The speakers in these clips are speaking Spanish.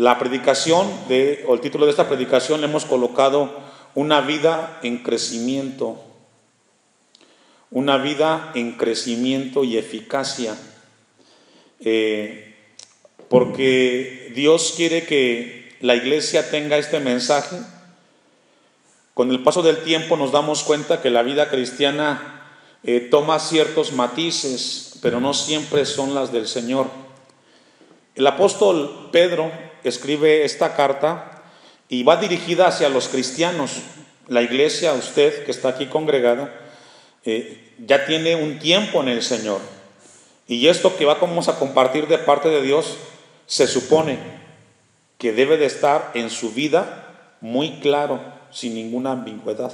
La predicación o el título de esta predicación le hemos colocado una vida en crecimiento. Una vida en crecimiento y eficacia. Porque Dios quiere que la iglesia tenga este mensaje. Con el paso del tiempo nos damos cuenta que la vida cristiana toma ciertos matices, pero no siempre son las del Señor. El apóstol Pedro escribe esta carta y va dirigida hacia los cristianos. La iglesia, usted que está aquí congregada, ya tiene un tiempo en el Señor. Y esto que vamos a compartir de parte de Dios, se supone que debe de estar en su vida muy claro, sin ninguna ambigüedad.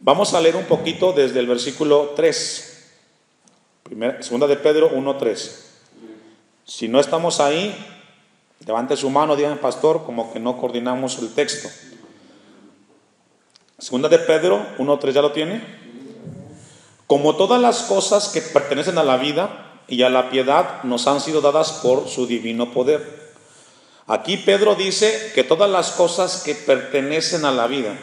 Vamos a leer un poquito desde el versículo 3. Segunda de Pedro 1:3. Si no estamos ahí, levante su mano, digan, pastor, como que no coordinamos el texto. Segunda de Pedro 1:3, ¿ya lo tiene? Como todas las cosas que pertenecen a la vida y a la piedad nos han sido dadas por su divino poder. Aquí Pedro dice que todas las cosas que pertenecen a la vida,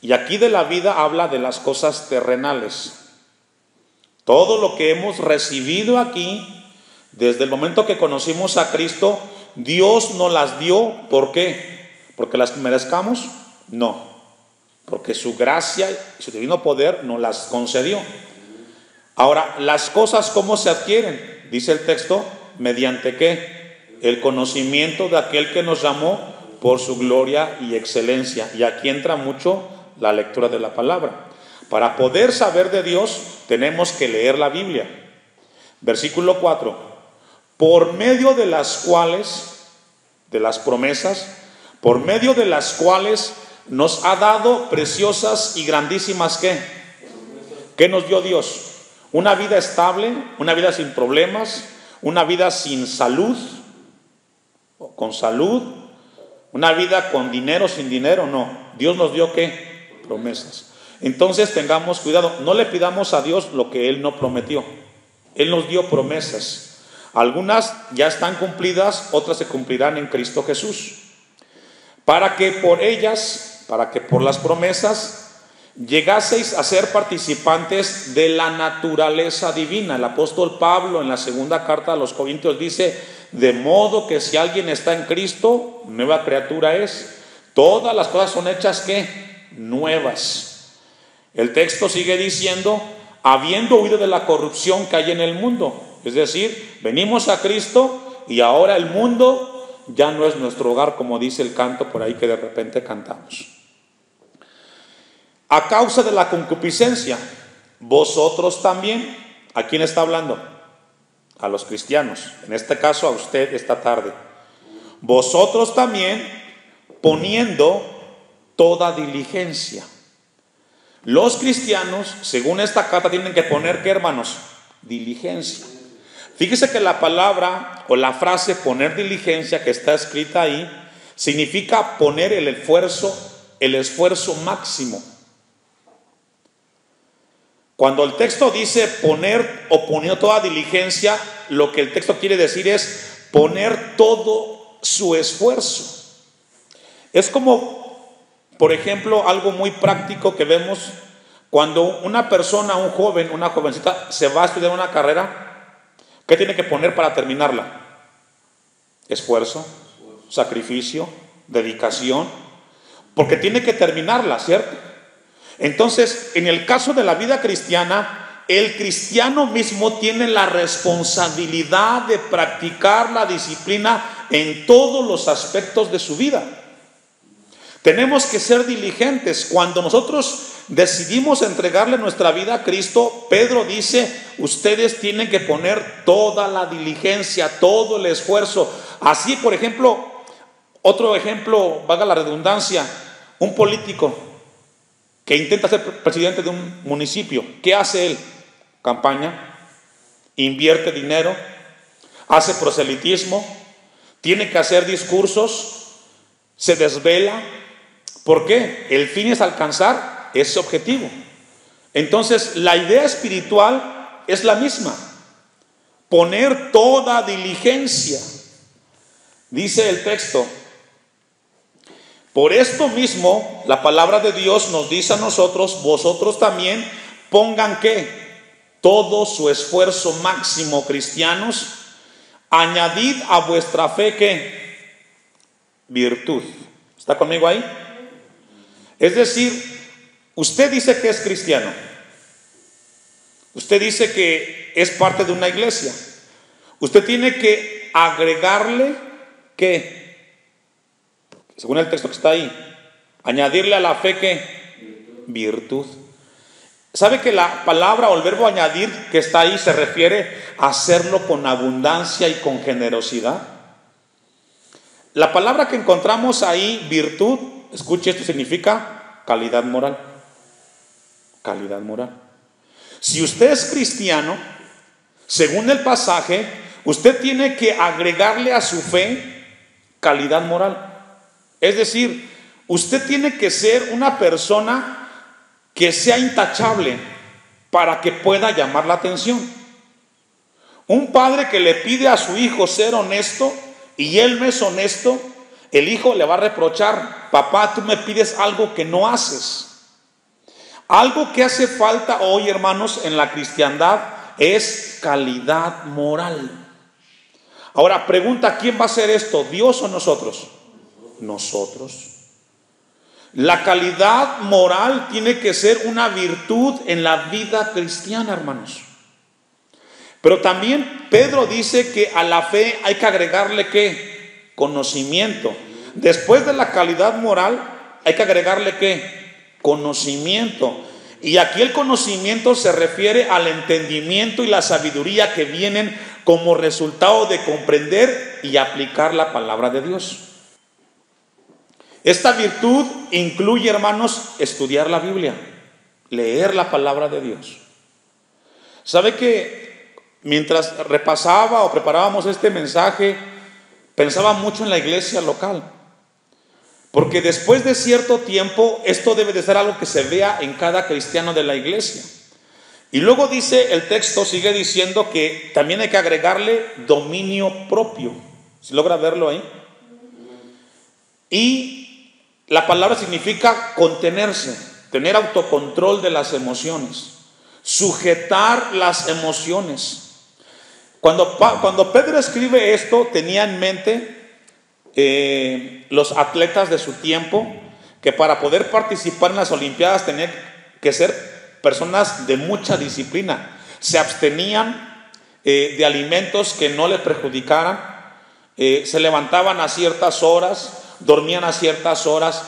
y aquí de la vida habla de las cosas terrenales. Todo lo que hemos recibido aquí, desde el momento que conocimos a Cristo, Dios nos las dio. ¿Por qué? ¿Porque las merezcamos? No, porque su gracia y su divino poder nos las concedió. Ahora, las cosas, ¿cómo se adquieren? Dice el texto, ¿mediante qué? El conocimiento de aquel que nos llamó por su gloria y excelencia. Y aquí entra mucho la lectura de la palabra. Para poder saber de Dios, tenemos que leer la Biblia. Versículo 4. Por medio de las cuales, de las promesas, por medio de las cuales nos ha dado preciosas y grandísimas, ¿qué? ¿Qué nos dio Dios? Una vida estable, una vida sin problemas, una vida sin salud, con salud, una vida con dinero, sin dinero, no. Dios nos dio ¿qué? Promesas. Entonces tengamos cuidado, no le pidamos a Dios lo que Él no prometió. Él nos dio promesas. Algunas ya están cumplidas, otras se cumplirán en Cristo Jesús. Para que por ellas, para que por las promesas llegaseis a ser participantes de la naturaleza divina. El apóstol Pablo en la segunda carta a los Corintios dice, de modo que si alguien está en Cristo, nueva criatura es. Todas las cosas son hechas ¿qué? Nuevas. El texto sigue diciendo, habiendo huido de la corrupción que hay en el mundo. Es decir, venimos a Cristo y ahora el mundo ya no es nuestro hogar, como dice el canto por ahí que de repente cantamos. A causa de la concupiscencia, vosotros también, ¿a quién está hablando? A los cristianos, en este caso a usted esta tarde. Vosotros también poniendo toda diligencia. Los cristianos, según esta carta, tienen que poner ¿qué, hermanos? Diligencia. Fíjese que la palabra o la frase poner diligencia que está escrita ahí significa poner el esfuerzo máximo. Cuando el texto dice poner o poniendo toda diligencia, lo que el texto quiere decir es poner todo su esfuerzo. Es como, por ejemplo, algo muy práctico que vemos cuando una persona, un joven, una jovencita se va a estudiar una carrera. ¿Qué tiene que poner para terminarla? Esfuerzo, sacrificio, dedicación, porque tiene que terminarla, ¿cierto? Entonces, en el caso de la vida cristiana, el cristiano mismo tiene la responsabilidad de practicar la disciplina en todos los aspectos de su vida. Tenemos que ser diligentes. Cuando nosotros decidimos entregarle nuestra vida a Cristo, Pedro dice, ustedes tienen que poner toda la diligencia, todo el esfuerzo. Así, por ejemplo, otro ejemplo, valga la redundancia, un político que intenta ser presidente de un municipio. ¿Qué hace él? Campaña, invierte dinero, hace proselitismo, tiene que hacer discursos, se desvela. ¿Por qué? El fin es alcanzar ese objetivo. Entonces, la idea espiritual es la misma. Poner toda diligencia. Dice el texto: por esto mismo la palabra de Dios nos dice a nosotros, vosotros también pongan ¿qué? Todo su esfuerzo máximo, cristianos, añadid a vuestra fe ¿qué? Virtud. ¿Está conmigo ahí? Es decir, usted dice que es cristiano, usted dice que es parte de una iglesia, usted tiene que agregarle ¿qué? Según el texto que está ahí, añadirle a la fe ¿qué? Virtud. ¿Sabe que la palabra o el verbo añadir que está ahí se refiere a hacerlo con abundancia y con generosidad? La palabra que encontramos ahí, virtud, escuche, esto significa calidad moral. Calidad moral. Si usted es cristiano, según el pasaje, usted tiene que agregarle a su fe calidad moral. Es decir, usted tiene que ser una persona que sea intachable para que pueda llamar la atención. Un padre que le pide a su hijo ser honesto y él no es honesto, el hijo le va a reprochar: papá, tú me pides algo que no haces. Algo que hace falta hoy, hermanos, en la cristiandad es calidad moral. Ahora, pregunta: ¿quién va a hacer esto? ¿Dios o nosotros? Nosotros. La calidad moral tiene que ser una virtud en la vida cristiana, hermanos. Pero también Pedro dice que a la fe hay que agregarle ¿qué? Conocimiento. Después de la calidad moral hay que agregarle ¿qué? Conocimiento. Y aquí el conocimiento se refiere al entendimiento y la sabiduría que vienen como resultado de comprender y aplicar la palabra de Dios. Esta virtud incluye, hermanos, estudiar la Biblia, leer la palabra de Dios. ¿Sabe que mientras repasaba o preparábamos este mensaje, pensaba mucho en la iglesia local? Porque después de cierto tiempo, esto debe de ser algo que se vea en cada cristiano de la iglesia. Y luego dice el texto, sigue diciendo que también hay que agregarle dominio propio. ¿Se logra verlo ahí? Y la palabra significa contenerse, tener autocontrol de las emociones, sujetar las emociones. Cuando Pedro escribe esto, tenía en mente los atletas de su tiempo, que para poder participar en las Olimpiadas tenían que ser personas de mucha disciplina. Se abstenían de alimentos que no les perjudicaran, se levantaban a ciertas horas, dormían a ciertas horas,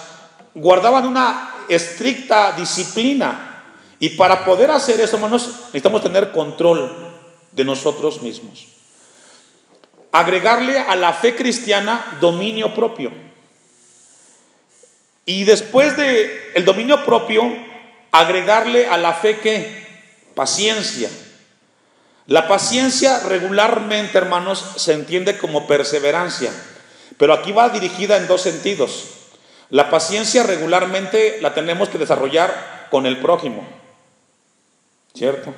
guardaban una estricta disciplina. Y para poder hacer eso, hermanos, necesitamos tener control de nosotros mismos. Agregarle a la fe cristiana dominio propio. Y después de el dominio propio, agregarle a la fe ¿qué? Paciencia. La paciencia regularmente, hermanos, se entiende como perseverancia, pero aquí va dirigida en dos sentidos. La paciencia regularmente la tenemos que desarrollar con el prójimo, ¿cierto?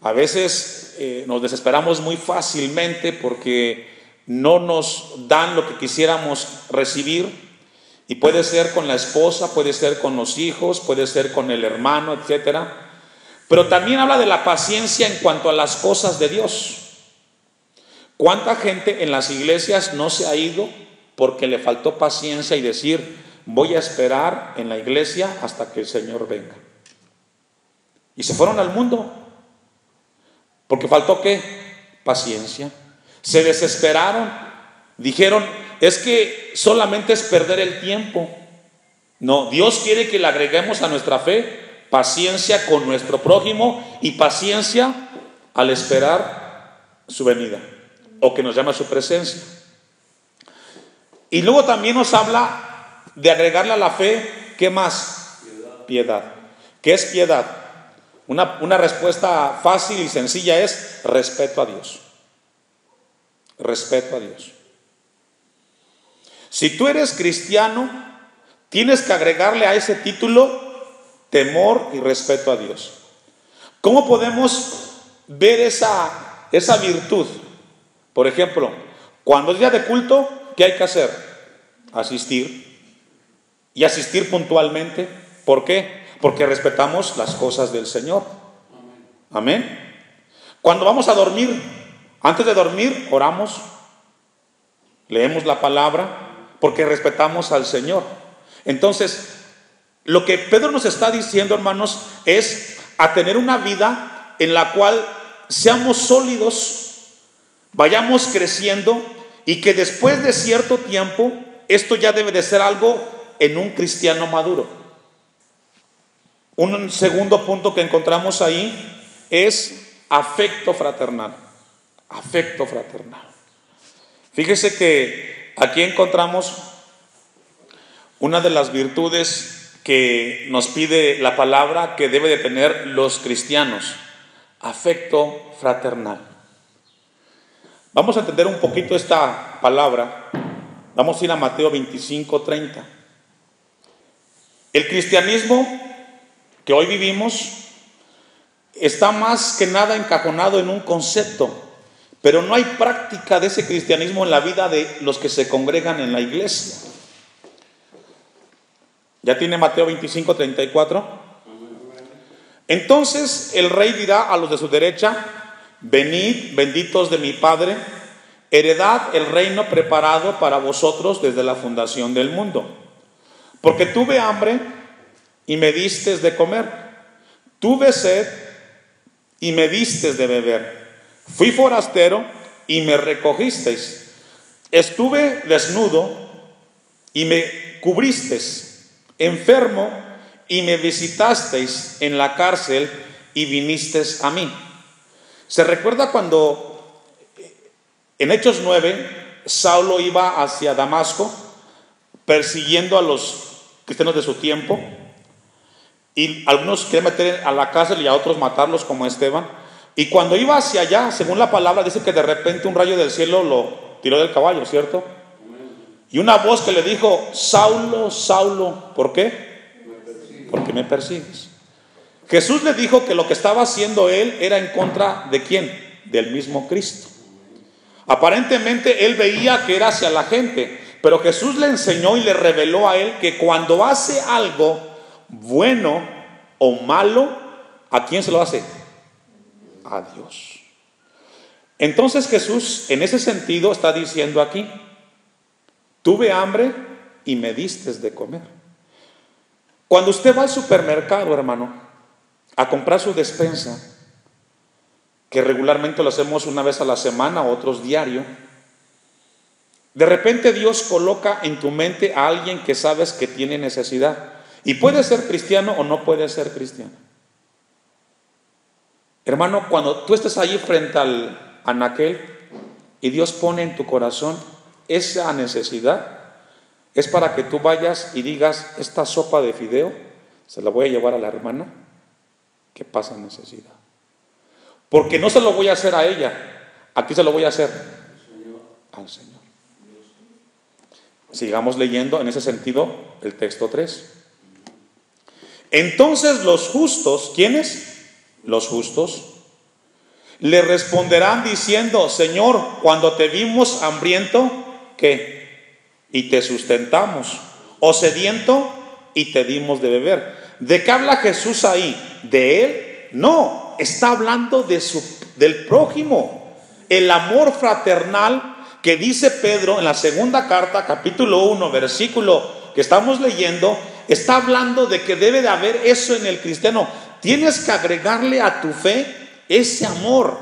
A veces nos desesperamos muy fácilmente porque no nos dan lo que quisiéramos recibir, y puede ser con la esposa, puede ser con los hijos, puede ser con el hermano, etcétera. Pero también habla de la paciencia en cuanto a las cosas de Dios. ¿Cuánta gente en las iglesias no se ha ido porque le faltó paciencia y decir: voy a esperar en la iglesia hasta que el Señor venga? Y se fueron al mundo porque faltó ¿qué? Paciencia. Se desesperaron, dijeron: es que solamente es perder el tiempo. No, Dios quiere que le agreguemos a nuestra fe paciencia con nuestro prójimo y paciencia al esperar su venida, o que nos llama a su presencia. Y luego también nos habla de agregarle a la fe, ¿qué más? Piedad. ¿Qué es piedad? Una respuesta fácil y sencilla es respeto a Dios. Respeto a Dios. Si tú eres cristiano, tienes que agregarle a ese título temor y respeto a Dios. ¿Cómo podemos ver esa virtud? Por ejemplo, Cuando es día de culto, ¿qué hay que hacer? Asistir. Y asistir puntualmente. ¿Por qué? Porque respetamos las cosas del Señor. Amén. Cuando vamos a dormir, antes de dormir, oramos, leemos la palabra, porque respetamos al Señor. Entonces, lo que Pedro nos está diciendo, hermanos, es a tener una vida en la cual seamos sólidos, vayamos creciendo, y que después de cierto tiempo, esto ya debe de ser algo en un cristiano maduro. Un segundo punto que encontramos ahí es afecto fraternal. Afecto fraternal. Fíjese que aquí encontramos una de las virtudes que nos pide la palabra que debe de tener los cristianos: afecto fraternal. Vamos a entender un poquito esta palabra. Vamos a ir a Mateo 25:30. El cristianismo que hoy vivimos está más que nada encajonado en un concepto, pero no hay práctica de ese cristianismo en la vida de los que se congregan en la iglesia. ¿Ya tiene Mateo 25:34? Entonces el rey dirá a los de su derecha: venid, benditos de mi Padre, heredad el reino preparado para vosotros desde la fundación del mundo. Porque tuve hambre y me distes de comer, tuve sed y me distes de beber, fui forastero y me recogisteis, estuve desnudo y me cubristeis, enfermo y me visitasteis, en la cárcel y vinisteis a mí. ¿Se recuerda cuando en Hechos 9 Saulo iba hacia Damasco persiguiendo a los cristianos de su tiempo? Y algunos querían meter a la cárcel y a otros matarlos, como Esteban. Y cuando iba hacia allá, según la palabra, dice que de repente un rayo del cielo lo tiró del caballo, ¿cierto? Y una voz que le dijo: Saulo, Saulo, ¿por qué? Porque me persigues. Jesús le dijo que lo que estaba haciendo él era en contra ¿de quién? Del mismo Cristo. Aparentemente él veía que era hacia la gente, pero Jesús le enseñó y le reveló a él que cuando hace algo bueno o malo, ¿a quién se lo hace? A Dios. Entonces Jesús en ese sentido está diciendo aquí: tuve hambre y me distes de comer. Cuando usted va al supermercado, hermano, a comprar su despensa, que regularmente lo hacemos una vez a la semana, otros diario, de repente Dios coloca en tu mente a alguien que sabes que tiene necesidad. Y puede ser cristiano o no puede ser cristiano. Hermano, cuando tú estés allí frente al anaquel y Dios pone en tu corazón esa necesidad, es para que tú vayas y digas: esta sopa de fideo se la voy a llevar a la hermana que pasa necesidad. Porque no se lo voy a hacer a ella, aquí se lo voy a hacer al Señor. Sigamos leyendo en ese sentido el texto 3. Entonces los justos, ¿quiénes? Los justos le responderán diciendo: Señor, cuando te vimos hambriento, ¿qué? Y te sustentamos, o sediento y te dimos de beber. ¿De qué habla Jesús ahí? ¿De él? No, está hablando del prójimo. El amor fraternal que dice Pedro en la segunda carta, capítulo 1, versículo que estamos leyendo, está hablando de que debe de haber eso en el cristiano. Tienes que agregarle a tu fe ese amor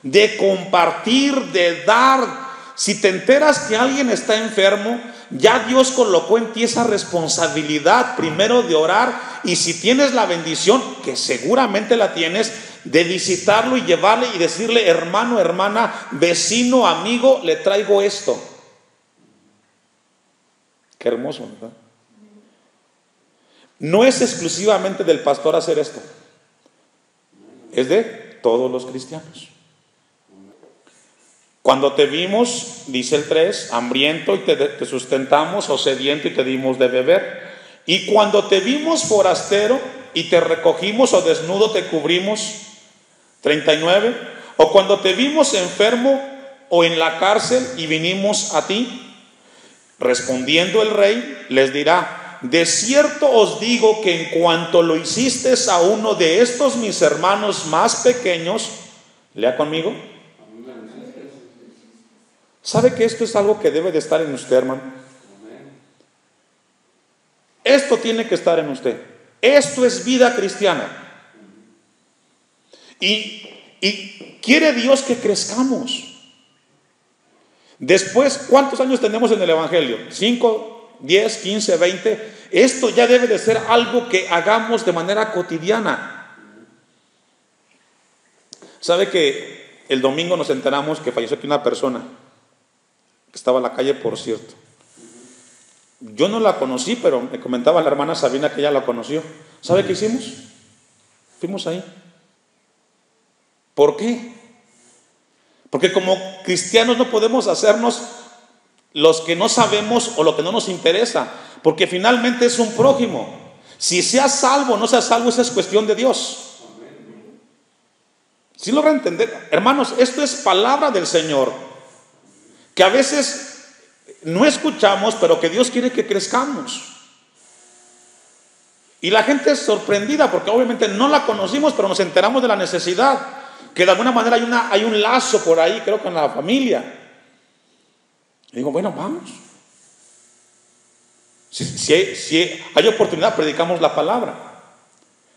de compartir, de dar. Si te enteras que alguien está enfermo, ya Dios colocó en ti esa responsabilidad primero de orar, y si tienes la bendición, que seguramente la tienes, de visitarlo y llevarle y decirle: hermano, hermana, vecino, amigo, le traigo esto. Qué hermoso, ¿verdad? No es exclusivamente del pastor hacer esto, es de todos los cristianos. Cuando te vimos, dice el 3, hambriento y te sustentamos, o sediento y te dimos de beber. Y cuando te vimos forastero y te recogimos, o desnudo te cubrimos. 39. O cuando te vimos enfermo o en la cárcel y vinimos a ti? Respondiendo el rey, les dirá: de cierto os digo que en cuanto lo hiciste a uno de estos mis hermanos más pequeños, lea conmigo. ¿Sabe que esto es algo que debe de estar en usted, hermano? Esto tiene que estar en usted. Esto es vida cristiana. Y quiere Dios que crezcamos. Después, ¿cuántos años tenemos en el Evangelio? 5, 10, 15, 20. Esto ya debe de ser algo que hagamos de manera cotidiana. ¿Sabe que el domingo nos enteramos que falleció aquí una persona que estaba en la calle, por cierto? Yo no la conocí, pero me comentaba la hermana Sabina que ella la conoció. ¿Sabe qué hicimos? Fuimos ahí. ¿Por qué? Porque como cristianos no podemos hacernos los que no sabemos o lo que no nos interesa, porque finalmente es un prójimo. Si sea salvo o no sea salvo, esa es cuestión de Dios. ¿Sí logra entender? Hermanos, esto es palabra del Señor, que a veces no escuchamos, pero que Dios quiere que crezcamos. Y la gente es sorprendida porque obviamente no la conocimos, pero nos enteramos de la necesidad, que de alguna manera hay un lazo por ahí, creo que en la familia. Y digo, bueno, vamos. Si hay oportunidad, predicamos la palabra.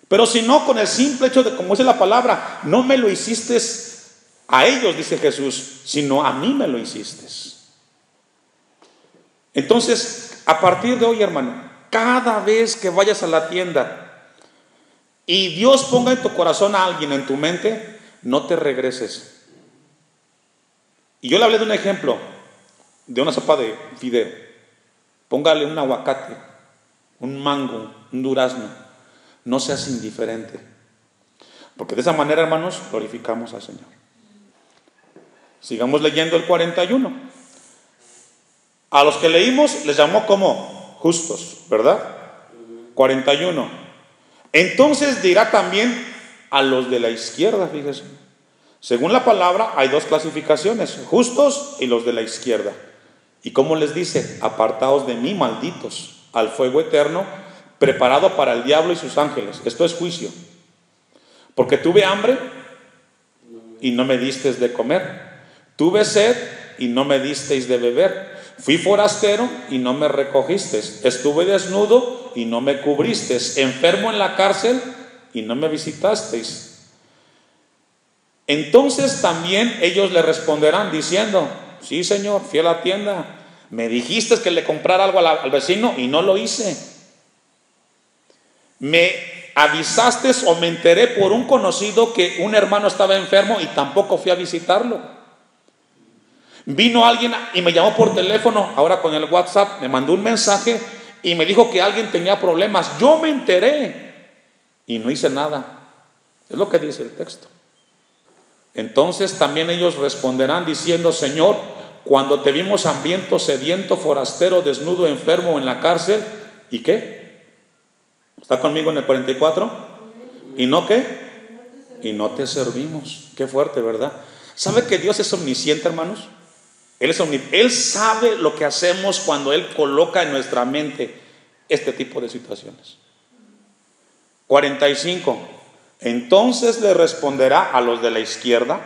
Pero si no, con el simple hecho de, como dice la palabra, no me lo hiciste a ellos, dice Jesús, sino a mí me lo hiciste. Entonces, a partir de hoy, hermano, cada vez que vayas a la tienda y Dios ponga en tu corazón a alguien, en tu mente, no te regreses. Y yo le hablé de un ejemplo, de una sopa de fideo. Póngale un aguacate, un mango, un durazno. No seas indiferente, porque de esa manera, hermanos, glorificamos al Señor. Sigamos leyendo el 41. A los que leímos les llamó como justos, ¿verdad? 41. Entonces dirá también a los de la izquierda, fíjese. Según la palabra hay dos clasificaciones, justos y los de la izquierda. ¿Y cómo les dice? Apartaos de mí, malditos, al fuego eterno, preparado para el diablo y sus ángeles. Esto es juicio. Porque tuve hambre y no me disteis de comer. Tuve sed y no me disteis de beber. Fui forastero y no me recogisteis. Estuve desnudo y no me cubristeis. Enfermo en la cárcel y no me visitasteis. Entonces también ellos le responderán diciendo: sí, Señor, fui a la tienda. Me dijiste que le comprara algo al vecino y no lo hice. Me avisaste o me enteré por un conocido que un hermano estaba enfermo y tampoco fui a visitarlo. Vino alguien y me llamó por teléfono, ahora con el WhatsApp, me mandó un mensaje y me dijo que alguien tenía problemas. Yo me enteré y no hice nada. Es lo que dice el texto. Entonces también ellos responderán diciendo: Señor, cuando te vimos hambriento, sediento, forastero, desnudo, enfermo en la cárcel, ¿y qué? ¿Está conmigo en el 44? ¿Y no qué? Y no te servimos. Qué fuerte, ¿verdad? ¿Sabe que Dios es omnisciente, hermanos? Él sabe lo que hacemos cuando Él coloca en nuestra mente este tipo de situaciones. 45. Entonces le responderá a los de la izquierda: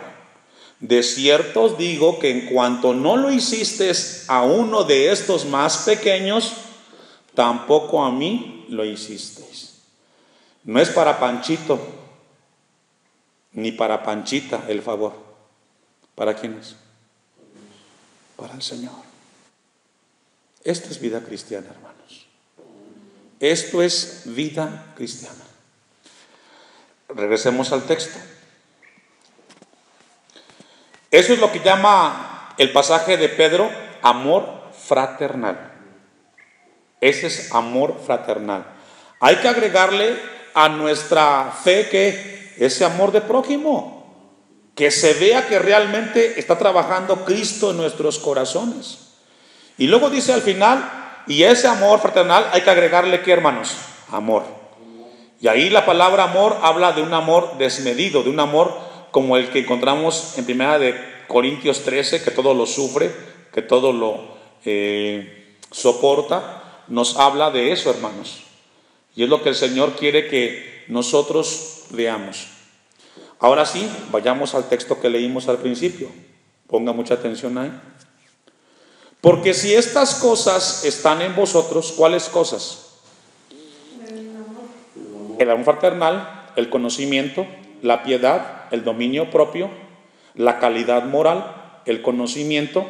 de cierto os digo que en cuanto no lo hiciste a uno de estos más pequeños, tampoco a mí lo hicisteis. No es para Panchito ni para Panchita el favor. ¿Para quién es? Para el Señor. Esto es vida cristiana, hermanos. Esto es vida cristiana. Regresemos al texto. Eso es lo que llama el pasaje de Pedro amor fraternal. Ese es amor fraternal. Hay que agregarle a nuestra fe que ese amor de prójimo, que se vea que realmente está trabajando Cristo en nuestros corazones. Y luego dice al final, y ese amor fraternal hay que agregarle ¿qué, hermanos? Amor. Y ahí la palabra amor habla de un amor desmedido, de un amor como el que encontramos en 1 Corintios 13, que todo lo sufre, que todo lo soporta, nos habla de eso, hermanos. Y es lo que el Señor quiere que nosotros veamos. Ahora sí, vayamos al texto que leímos al principio. Ponga mucha atención ahí. Porque si estas cosas están en vosotros, ¿cuáles cosas? El amor fraternal, el conocimiento, la piedad, el dominio propio, la calidad moral, el conocimiento,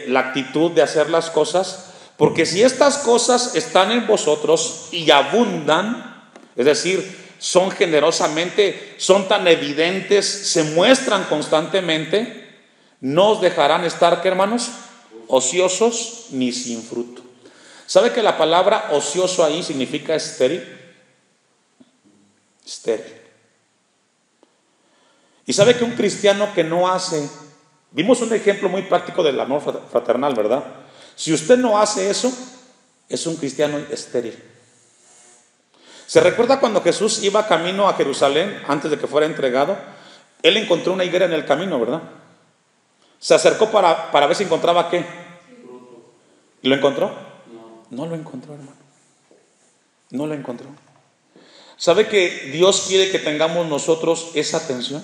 la actitud de hacer las cosas. Porque si estas cosas están en vosotros y abundan, es decir, son generosamente, son tan evidentes, se muestran constantemente, no os dejarán estar, ¿qué, hermanos? Ociosos ni sin fruto. ¿Sabe que la palabra ocioso ahí significa estéril? Estéril. Y sabe que un cristiano que no hace, vimos un ejemplo muy práctico del amor fraternal, ¿verdad? Si usted no hace eso, es un cristiano estéril. ¿Se recuerda cuando Jesús iba camino a Jerusalén antes de que fuera entregado? Él encontró una higuera en el camino, ¿verdad? Se acercó para ver si encontraba ¿qué? ¿Y lo encontró? No lo encontró, hermano. No lo encontró. ¿Sabe que Dios quiere que tengamos nosotros esa atención?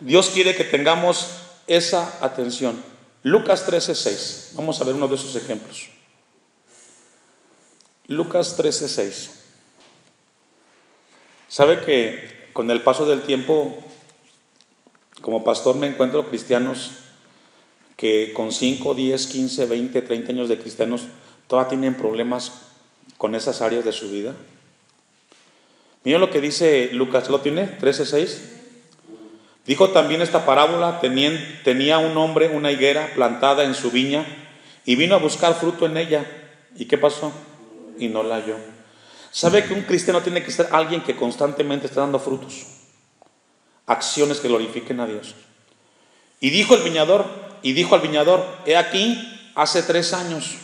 Dios quiere que tengamos esa atención. Lucas 13:6. Vamos a ver uno de esos ejemplos. Lucas 13:6. ¿Sabe que con el paso del tiempo, como pastor, me encuentro cristianos que con 5, 10, 15, 20, 30 años de cristianos todavía tienen problemas con esas áreas de su vida? Miren lo que dice Lucas, ¿lo tiene? 13:6. Dijo también esta parábola: tenía un hombre una higuera plantada en su viña y vino a buscar fruto en ella. ¿Y qué pasó? Y no la halló. ¿Sabe que un cristiano tiene que ser alguien que constantemente está dando frutos? Acciones que glorifiquen a Dios. Y dijo al viñador: he aquí, hace 3 años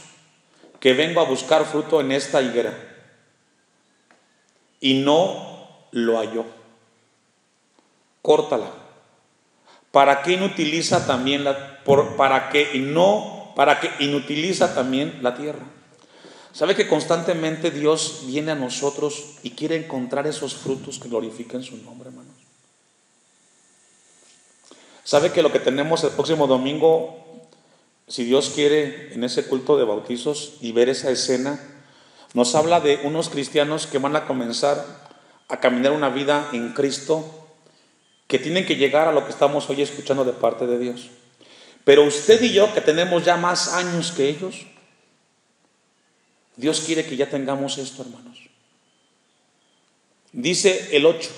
que vengo a buscar fruto en esta higuera y no lo halló. Córtala. ¿Para qué inutiliza también para que inutiliza también la tierra? ¿Sabe que constantemente Dios viene a nosotros y quiere encontrar esos frutos que glorifiquen su nombre, hermanos? ¿Sabe que lo que tenemos el próximo domingo, si Dios quiere, en ese culto de bautizos y ver esa escena, nos habla de unos cristianos que van a comenzar a caminar una vida en Cristo, que tienen que llegar a lo que estamos hoy escuchando de parte de Dios? Pero usted y yo, que tenemos ya más años que ellos, Dios quiere que ya tengamos esto, hermanos. Dice el 8: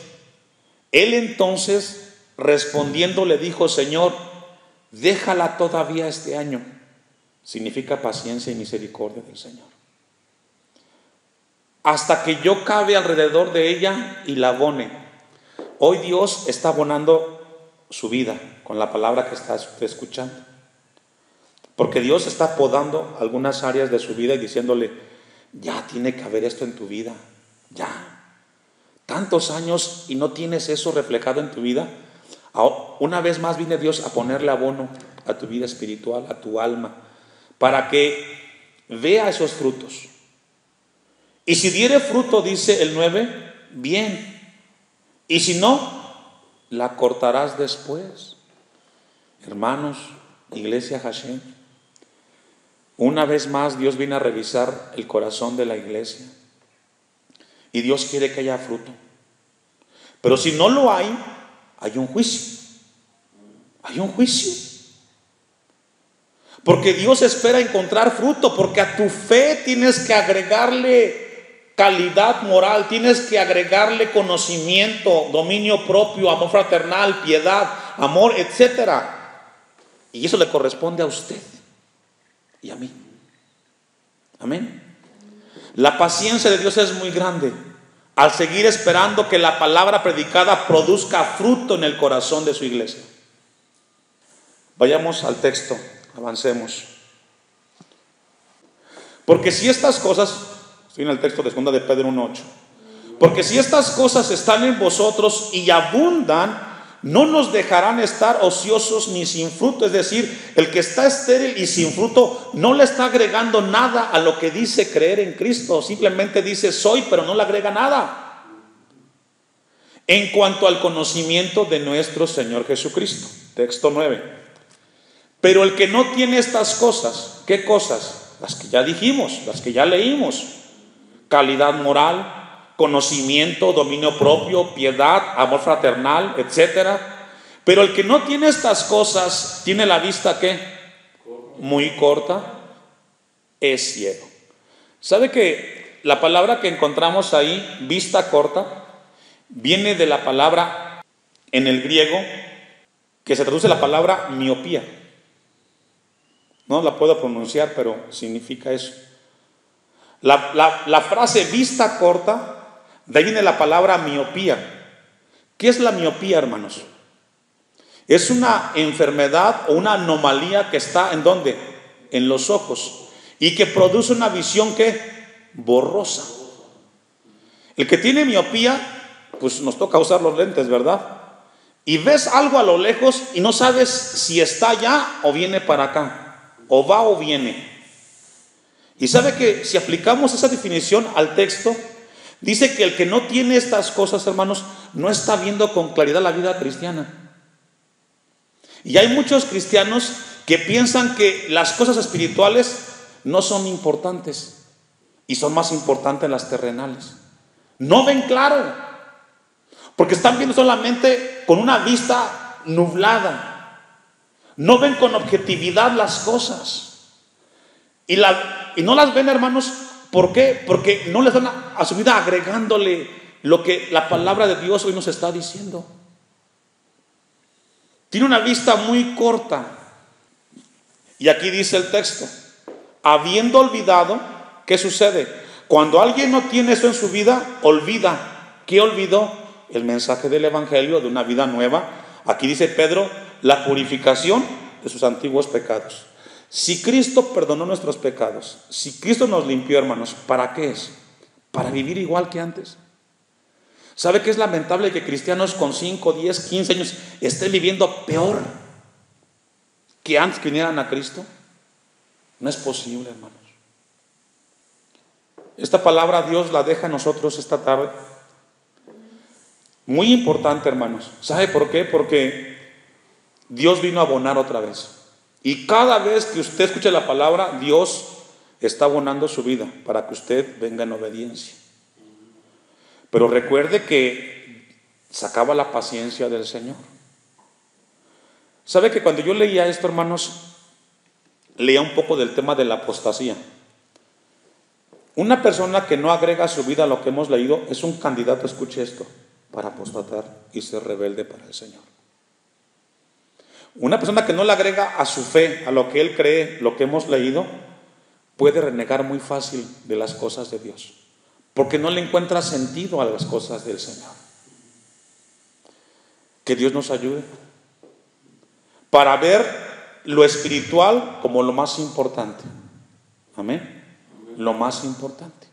él entonces respondiendo le dijo: Señor, déjala todavía este año. Significa paciencia y misericordia del Señor. Hasta que yo cabe alrededor de ella y la abone. Hoy Dios está abonando su vida con la palabra que está usted escuchando. Porque Dios está podando algunas áreas de su vida y diciéndole: ya tiene que haber esto en tu vida. Ya. Tantos años y no tienes eso reflejado en tu vida. Una vez más viene Dios a ponerle abono a tu vida espiritual, a tu alma, para que vea esos frutos. Y si diere fruto, dice el 9, bien. Y si no, la cortarás después. Hermanos, iglesia Hashem, una vez más Dios viene a revisar el corazón de la iglesia. Y Dios quiere que haya fruto. Pero si no lo hay, hay un juicio. Hay un juicio. Porque Dios espera encontrar fruto, porque a tu fe tienes que agregarle calidad moral, tienes que agregarle conocimiento, dominio propio, amor fraternal, piedad, amor, etcétera. Y eso le corresponde a usted y a mí. Amén. La paciencia de Dios es muy grande al seguir esperando que la palabra predicada produzca fruto en el corazón de su iglesia. Vayamos al texto, avancemos. Porque si estas cosas, estoy en el texto de 2 de Pedro 1:8, porque si estas cosas están en vosotros y abundan, no nos dejarán estar ociosos ni sin fruto. Es decir, el que está estéril y sin fruto no le está agregando nada a lo que dice creer en Cristo. Simplemente dice soy, pero no le agrega nada. En cuanto al conocimiento de nuestro Señor Jesucristo. Texto 9. Pero el que no tiene estas cosas, ¿qué cosas? Las que ya dijimos, las que ya leímos. Calidad moral, conocimiento, dominio propio, piedad, amor fraternal, etc. Pero el que no tiene estas cosas, tiene la vista ¿qué? Muy corta, es ciego. ¿Sabe que la palabra que encontramos ahí, vista corta, viene de la palabra en el griego que se traduce la palabra miopía? No la puedo pronunciar, pero significa eso. La frase vista corta, de ahí viene la palabra miopía. ¿Qué es la miopía, hermanos? Es una enfermedad o una anomalía que está ¿en dónde? En los ojos, y que produce una visión ¿qué? Borrosa. El que tiene miopía, pues nos toca usar los lentes, ¿verdad? Y ves algo a lo lejos y no sabes si está allá o viene para acá, o va o viene. Y sabe que si aplicamos esa definición al texto, dice que el que no tiene estas cosas, hermanos, no está viendo con claridad la vida cristiana. Y hay muchos cristianos que piensan que las cosas espirituales no son importantes y son más importantes las terrenales. No ven claro, porque están viendo solamente con una vista nublada. No ven con objetividad las cosas. Y no las ven, hermanos. ¿Por qué? Porque no les dan a su vida agregándole lo que la palabra de Dios hoy nos está diciendo. Tiene una vista muy corta. Y aquí dice el texto, habiendo olvidado, ¿qué sucede? Cuando alguien no tiene eso en su vida, olvida. ¿Qué olvidó? El mensaje del evangelio de una vida nueva. Aquí dice Pedro, la purificación de sus antiguos pecados. Si Cristo perdonó nuestros pecados, si Cristo nos limpió, hermanos, ¿para qué es? Para vivir igual que antes. ¿Sabe que es lamentable que cristianos con 5, 10, 15 años estén viviendo peor que antes que vinieran a Cristo? No es posible, hermanos. Esta palabra Dios la deja a nosotros esta tarde. Muy importante, hermanos. ¿Sabe por qué? Porque Dios vino a abonar otra vez. Y cada vez que usted escuche la palabra, Dios está abonando su vida para que usted venga en obediencia. Pero recuerde que se acaba la paciencia del Señor. ¿Sabe que cuando yo leía esto, hermanos, leía un poco del tema de la apostasía? Una persona que no agrega a su vida a lo que hemos leído es un candidato, escuche esto, para apostatar y ser rebelde para el Señor. Una persona que no le agrega a su fe, a lo que él cree, lo que hemos leído, puede renegar muy fácil de las cosas de Dios, porque no le encuentra sentido a las cosas del Señor. Que Dios nos ayude para ver lo espiritual como lo más importante. Amén. Lo más importante.